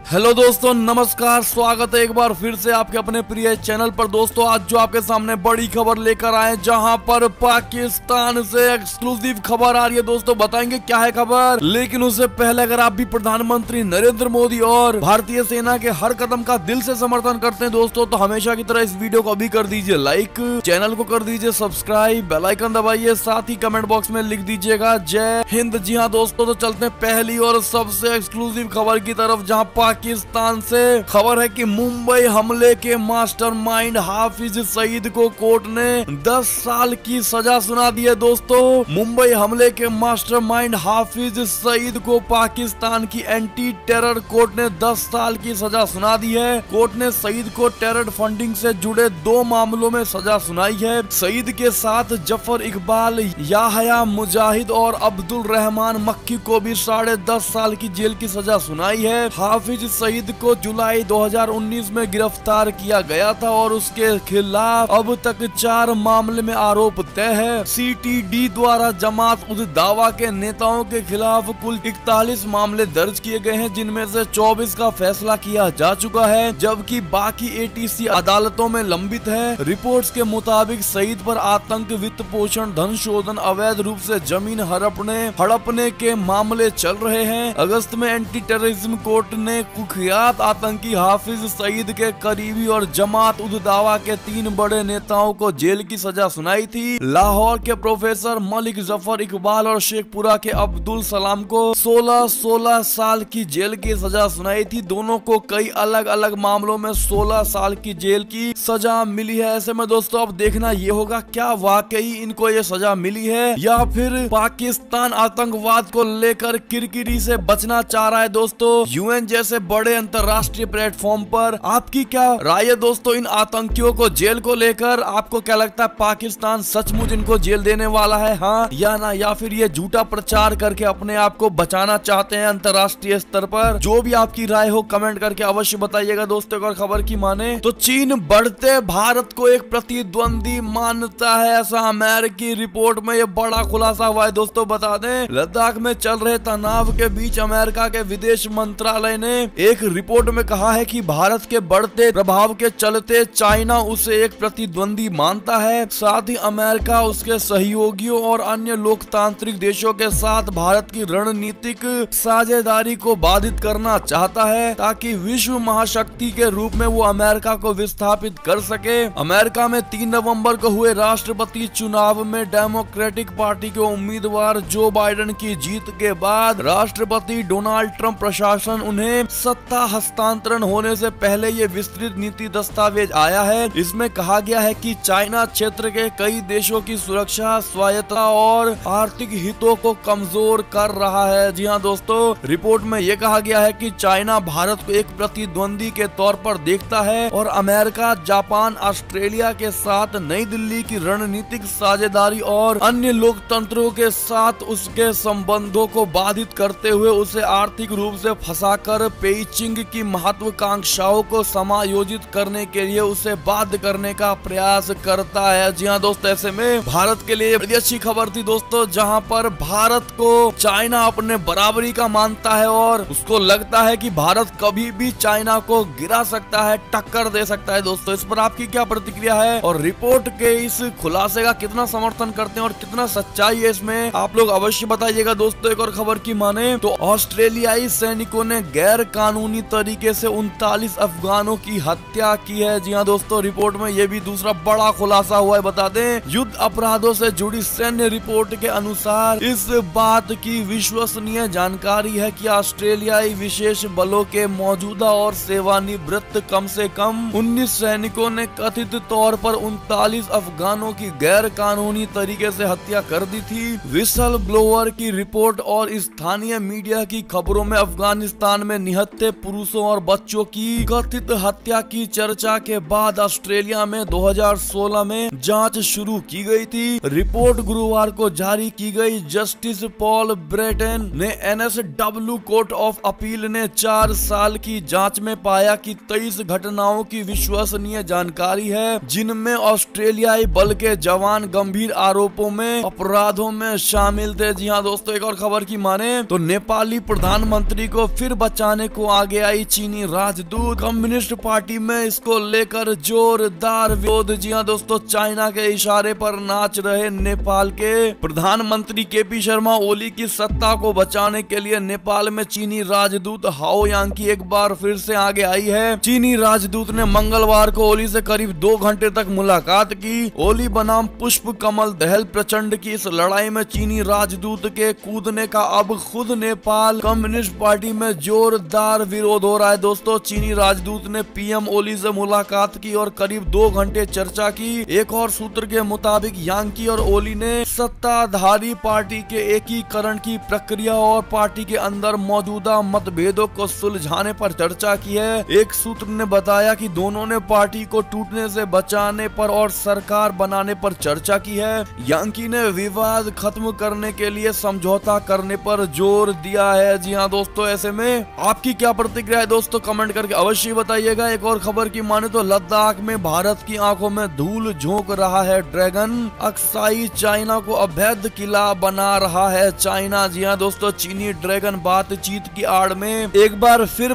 Hello दोस्तों, नमस्कार। स्वागत है एक बार फिर से आपके अपने प्रिय चैनल पर। दोस्तों, आज जो आपके सामने बड़ी खबर लेकर आए, जहां पर पाकिस्तान से एक्सक्लूसिव खबर आ रही है। दोस्तों, बताएंगे क्या है खबर, लेकिन उससे पहले अगर आप भी प्रधानमंत्री नरेंद्र मोदी और भारतीय सेना के हर कदम का दिल से समर्थन करते हैं दोस्तों, तो हमेशा की तरह इस वीडियो को अभी कर दीजिए लाइक, चैनल को कर दीजिए सब्सक्राइब, बेल आइकन दबाइए, साथ ही कमेंट बॉक्स में लिख दीजिएगा जय हिंद। जी हाँ दोस्तों, तो चलते हैं पहली और सबसे एक्सक्लूसिव खबर की तरफ, जहाँ पाकिस्तान से खबर है कि मुंबई हमले के मास्टरमाइंड हाफिज सईद को कोर्ट ने 10 साल की सजा सुना दी है। दोस्तों, मुंबई हमले के मास्टरमाइंड हाफिज सईद को पाकिस्तान की एंटी टेरर कोर्ट ने 10 साल की सजा सुना दी है। कोर्ट ने सईद को टेरर फंडिंग से जुड़े 2 मामलों में सजा सुनाई है। सईद के साथ जफर इकबाल, याहया मुजाहिद और अब्दुल रहमान मक्की को भी 10.5 साल की जेल की सजा सुनाई है। हाफिज सईद को जुलाई 2019 में गिरफ्तार किया गया था और उसके खिलाफ अब तक 4 मामले में आरोप तय है। सीटीडी द्वारा जमात उद दावा के नेताओं के खिलाफ कुल 41 मामले दर्ज किए गए हैं, जिनमें से 24 का फैसला किया जा चुका है, जबकि बाकी एटीसी अदालतों में लंबित है। रिपोर्ट्स के मुताबिक सईद पर आतंक, वित्त पोषण, धन शोधन, अवैध रूप से जमीन हड़पने के मामले चल रहे हैं। अगस्त में एंटी टेररिज्म कोर्ट ने कुख्यात आतंकी हाफिज सईद के करीबी और जमात उद दावा के 3 बड़े नेताओं को जेल की सजा सुनाई थी। लाहौर के प्रोफेसर मलिक जफर इकबाल और शेखपुरा के अब्दुल सलाम को 16 साल की जेल की सजा सुनाई थी। दोनों को कई अलग अलग मामलों में 16 साल की जेल की सजा मिली है। ऐसे में दोस्तों, अब देखना ये होगा क्या वाकई इनको ये सजा मिली है या फिर पाकिस्तान आतंकवाद को लेकर किरकिरी से बचना चाह रहा है। दोस्तों, यूएन जैसे बड़े अंतरराष्ट्रीय प्लेटफॉर्म पर आपकी क्या राय है दोस्तों इन आतंकियों को जेल को लेकर? आपको क्या लगता है, पाकिस्तान सचमुच इनको जेल देने वाला है, हाँ या ना, या फिर ये झूठा प्रचार करके अपने आप को बचाना चाहते हैं अंतरराष्ट्रीय स्तर पर? जो भी आपकी राय हो कमेंट करके अवश्य बताइएगा। दोस्तों, अगर खबर की माने तो चीन बढ़ते भारत को एक प्रतिद्वंदी मानता है, ऐसा अमेरिकी रिपोर्ट में ये बड़ा खुलासा हुआ है। दोस्तों, बता दें, लद्दाख में चल रहे तनाव के बीच अमेरिका के विदेश मंत्रालय ने एक रिपोर्ट में कहा है कि भारत के बढ़ते प्रभाव के चलते चाइना उसे एक प्रतिद्वंदी मानता है। साथ ही अमेरिका उसके सहयोगियों और अन्य लोकतांत्रिक देशों के साथ भारत की रणनीतिक साझेदारी को बाधित करना चाहता है, ताकि विश्व महाशक्ति के रूप में वो अमेरिका को विस्थापित कर सके। अमेरिका में 3 नवंबर को हुए राष्ट्रपति चुनाव में डेमोक्रेटिक पार्टी के उम्मीदवार जो बाइडेन की जीत के बाद राष्ट्रपति डोनाल्ड ट्रंप प्रशासन उन्हें सत्ता हस्तांतरण होने से पहले ये विस्तृत नीति दस्तावेज आया है। इसमें कहा गया है कि चाइना क्षेत्र के कई देशों की सुरक्षा, स्वायत्तता और आर्थिक हितों को कमजोर कर रहा है। जी हाँ दोस्तों, रिपोर्ट में ये कहा गया है कि चाइना भारत को एक प्रतिद्वंदी के तौर पर देखता है और अमेरिका, जापान, ऑस्ट्रेलिया के साथ नई दिल्ली की रणनीतिक साझेदारी और अन्य लोकतंत्रों के साथ उसके संबंधों को बाधित करते हुए उसे आर्थिक रूप से फंसाकर पेइचिंग की महत्वाकांक्षाओं को समायोजित करने के लिए उसे बाध्य करने का प्रयास करता है। जी हाँ दोस्तों, ऐसे में भारत के लिए बड़ी अच्छी खबर थी दोस्तों, जहां पर भारत को चाइना अपने बराबरी का मानता है और उसको लगता है कि भारत कभी भी चाइना को गिरा सकता है, टक्कर दे सकता है। दोस्तों, इस पर आपकी क्या प्रतिक्रिया है और रिपोर्ट के इस खुलासे का कितना समर्थन करते हैं और कितना सच्चाई है इसमें, आप लोग अवश्य बताइएगा। दोस्तों, एक और खबर की माने तो ऑस्ट्रेलियाई सैनिकों ने गैर कानूनी तरीके से 39 अफगानों की हत्या की है। जी हाँ दोस्तों, रिपोर्ट में ये भी दूसरा बड़ा खुलासा हुआ है। बता दें, युद्ध अपराधों से जुड़ी सैन्य रिपोर्ट के अनुसार इस बात की विश्वसनीय जानकारी है कि ऑस्ट्रेलियाई विशेष बलों के मौजूदा और सेवानिवृत्त कम से कम 19 सैनिकों ने कथित तौर पर 39 अफगानों की गैर कानूनी तरीके से हत्या कर दी थी। विसल ब्लोअर की रिपोर्ट और स्थानीय मीडिया की खबरों में अफगानिस्तान में निहत्थे पुरुषों और बच्चों की कथित हत्या की चर्चा के बाद ऑस्ट्रेलिया में 2016 में जांच शुरू की गई थी। रिपोर्ट गुरुवार को जारी की गई। जस्टिस पॉल ब्रेटन ने NSW कोर्ट ऑफ अपील ने 4 साल की जांच में पाया कि 23 घटनाओं की विश्वसनीय जानकारी है, जिनमें ऑस्ट्रेलियाई बल के जवान गंभीर आरोपों में अपराधों में शामिल थे। जी हाँ दोस्तों, एक और खबर की माने तो नेपाली प्रधानमंत्री को फिर बचाने को आगे आई चीनी राजदूत। कम्युनिस्ट पार्टी में इसको लेकर जोरदार विरोध। जी हाँ दोस्तों, चाइना के इशारे पर नाच रहे नेपाल के प्रधानमंत्री केपी शर्मा ओली की सत्ता को बचाने के लिए नेपाल में चीनी राजदूत हाओ यांकी एक बार फिर से आगे आई है। चीनी राजदूत ने मंगलवार को ओली से करीब 2 घंटे तक मुलाकात की। ओली बनाम पुष्प कमल दहल प्रचंड की इस लड़ाई में चीनी राजदूत के कूदने का अब खुद नेपाल कम्युनिस्ट पार्टी में जोरदार विरोध हो रहा है। दोस्तों, चीनी राजदूत ने पीएम ओली से मुलाकात की और करीब 2 घंटे चर्चा की। एक और सूत्र के मुताबिक यांकी और ओली ने सत्ताधारी पार्टी के एकीकरण की प्रक्रिया और पार्टी के अंदर मौजूदा मतभेदों को सुलझाने पर चर्चा की है। एक सूत्र ने बताया कि दोनों ने पार्टी को टूटने से बचाने पर और सरकार बनाने पर चर्चा की है। यांकी ने विवाद खत्म करने के लिए समझौता करने पर जोर दिया है। जी हाँ दोस्तों, ऐसे में आपकी क्या प्रतिक्रिया है दोस्तों, कमेंट करके अवश्य बताइएगा। एक और खबर की माने तो लद्दाख में भारत की आंखों में धूल झोंक रहा है ड्रैगन। अक्साई चाइना को अवैध किला बना रहा है चाइना। जी हाँ दोस्तों, चीनी ड्रैगन बातचीत की आड़ में एक बार फिर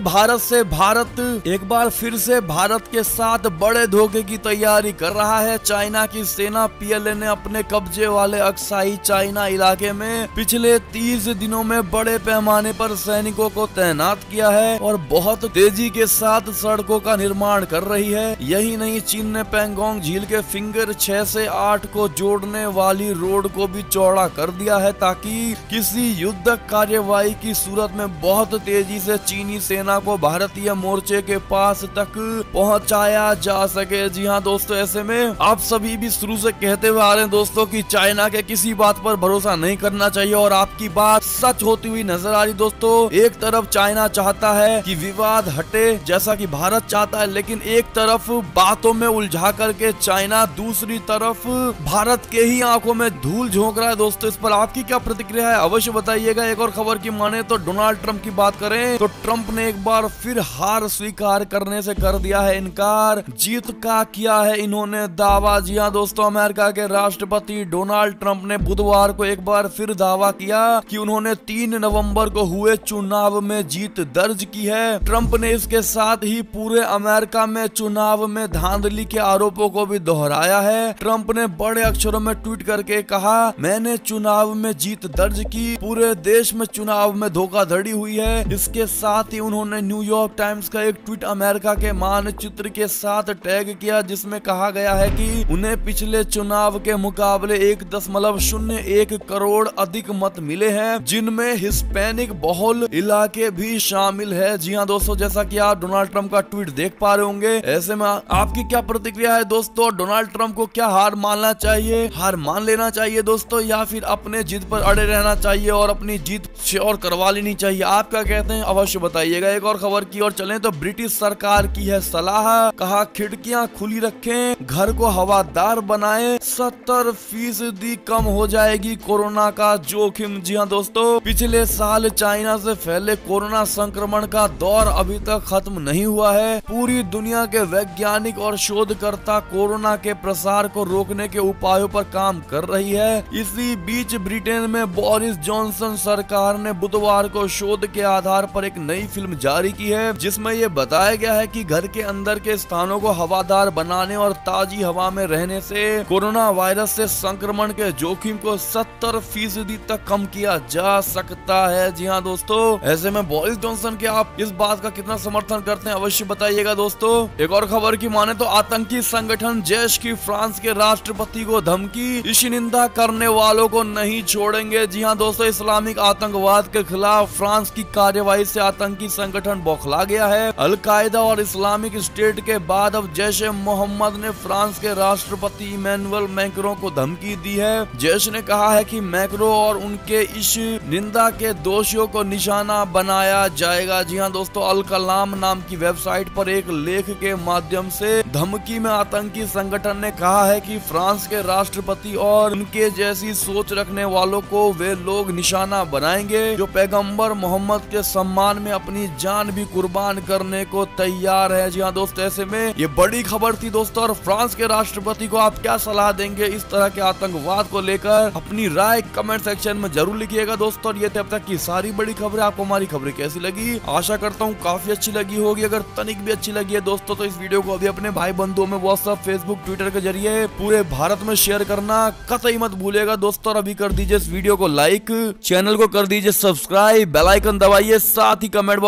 भारत के साथ बड़े धोखे की तैयारी कर रहा है। चाइना की सेना पीएलए ने अपने कब्जे वाले अक्साई चाइना इलाके में पिछले 30 दिनों में बड़े पैमाने पर सैनिकों को तैनात किया है और बहुत तेजी के साथ सड़कों का निर्माण कर रही है। यही नहीं, चीन ने पैंगोंग झील के फिंगर 6 से 8 को जोड़ने वाली रोड को भी चौड़ा कर दिया है ताकि किसी युद्ध कार्यवाही की सूरत में बहुत तेजी से चीनी सेना को भारतीय मोर्चे के पास तक पहुंचाया जा सके। जी हाँ दोस्तों, ऐसे में आप सभी भी शुरू से कहते हुए आ रहे हैं दोस्तों कि चाइना के किसी बात पर भरोसा नहीं करना चाहिए और आपकी बात सच होती हुई नजर आ रही। दोस्तों, एक तरफ चाइना चाहता है कि विवाद हटे जैसा कि भारत चाहता है, लेकिन एक तरफ बातों में उलझा करके चाइना दूसरी तरफ भारत के ही आंखों में धूल झोंक रहा है। दोस्तों, इस पर आपकी क्या प्रतिक्रिया है अवश्य बताइएगा। एक और खबर की माने तो डोनाल्ड ट्रंप की बात करें तो ट्रंप ने एक बार फिर हार स्वीकार करने से कर दिया है इनकार। जीत का किया है इन्होंने दावा। जी हाँ दोस्तों, अमेरिका के राष्ट्रपति डोनाल्ड ट्रंप ने बुधवार को एक बार फिर दावा किया कि उन्होंने 3 नवंबर को हुए चुनाव में जीत दर्ज की है। ट्रंप ने इसके साथ ही पूरे अमेरिका में चुनाव में धांधली के आरोपों को भी दोहराया है। ट्रंप ने बड़े अक्षरों में ट्वीट करके कहा, मैंने चुनाव में जीत दर्ज की, पूरे देश में चुनाव में धोखाधड़ी हुई है। इसके साथ ही उन्होंने न्यूयॉर्क टाइम्स का एक ट्वीट अमेरिका के मानचित्र के साथ टैग किया जिसमें कहा गया है कि उन्हें पिछले चुनाव के मुकाबले 1.01 करोड़ अधिक मत मिले हैं, जिनमें हिस्पैनिक बहुल इलाके भी शामिल है। जी हाँ दोस्तों, जैसा कि आप डोनाल्ड ट्रंप का ट्वीट देख पा रहे होंगे। ऐसे में आपकी क्या प्रतिक्रिया है दोस्तों, डोनाल्ड ट्रंप को क्या हार मानना चाहिए, हार मान लेना चाहिए दोस्तों, या फिर अपने जिद पर अड़े रहना चाहिए और अपनी जीत श्योर करवा लेनी चाहिए? आप क्या कहते हैं अवश्य बताइएगा। एक और खबर की ओर चलें तो ब्रिटिश सरकार की है सलाह, कहा खिड़कियां खुली रखें, घर को हवादार बनाएं, 70% कम हो जाएगी कोरोना का जोखिम। जी हाँ दोस्तों, पिछले साल चाइना से फैले कोरोना संक्रमण का दौर अभी तक खत्म नहीं हुआ है। पूरी दुनिया के वैज्ञानिक और शोधकर्ता कोरोना के प्रसार को रोकने के उपायों पर काम कर रही है। इसी बीच ब्रिटेन में बोरिस जॉनसन सरकार ने बुधवार को शोध के आधार पर एक नई फिल्म जारी की है जिसमें ये बताया गया है कि घर के अंदर के स्थानों को हवादार बनाने और ताजी हवा में रहने से कोरोना वायरस से संक्रमण के जोखिम को 70% तक कम किया जा सकता है। जी हाँ दोस्तों, ऐसे में बोरिस जॉनसन के आप इस बात का कितना समर्थन करते हैं अवश्य बताइएगा दोस्तों। एक और खबर की माने तो आतंकी संगठन जैश की फ्रांस के राष्ट्रपति को धमकी, इस निंदा करने वालों को नहीं छोड़ेंगे। जी हाँ दोस्तों, इस्लामिक आतंकवाद के खिलाफ फ्रांस की कार्यवाही से आतंकी संगठन बौखला गया है। अल-कायदा और इस्लामिक स्टेट के बाद अब जैश ए मोहम्मद ने फ्रांस के राष्ट्रपति इमैनुअल मैक्रों को धमकी दी है। जैश ने कहा है कि मैक्रो और उनके इस निंदा के दोषियों को निशाना बनाया जाएगा। जी हाँ दोस्तों, अल कलाम नाम की वेबसाइट पर एक लेख के माध्यम से धमकी में आतंकी संगठन ने कहा है कि फ्रांस के राष्ट्रपति और उनके जैसी सोच रखने वालों को वे लोग निशाना बनाएंगे जो पैगंबर मोहम्मद के सम्मान में अपनी जान भी कुर्बान करने को तैयार है। जी हाँ दोस्तों, ऐसे में ये बड़ी खबर थी दोस्तों। और फ्रांस के राष्ट्रपति को आप क्या सलाह देंगे इस तरह के आतंकवाद को लेकर? अपनी राय कमेंट सेक्शन में जरूर लिखिएगा दोस्तों। और ये थे अब तक की सारी बड़ी खबरें। आपको हमारी खबरें कैसी लगी होगी। आशा करता हूँ काफी अच्छी लगी होगी। अगर तनिक भी अच्छी लगी है दोस्तों तो इस वीडियो को अभी अपने भाई बंधुओं में व्हाट्सएप, फेसबुक, ट्विटर के जरिए पूरे भारत में शेयर करना कतई मत भूलिएगा दोस्तों। और अभी कर दीजिए इस वीडियो को लाइक, चैनल को कर दीजिए सब्सक्राइब, बेल आइकन दबाइए, साथ ही कमेंट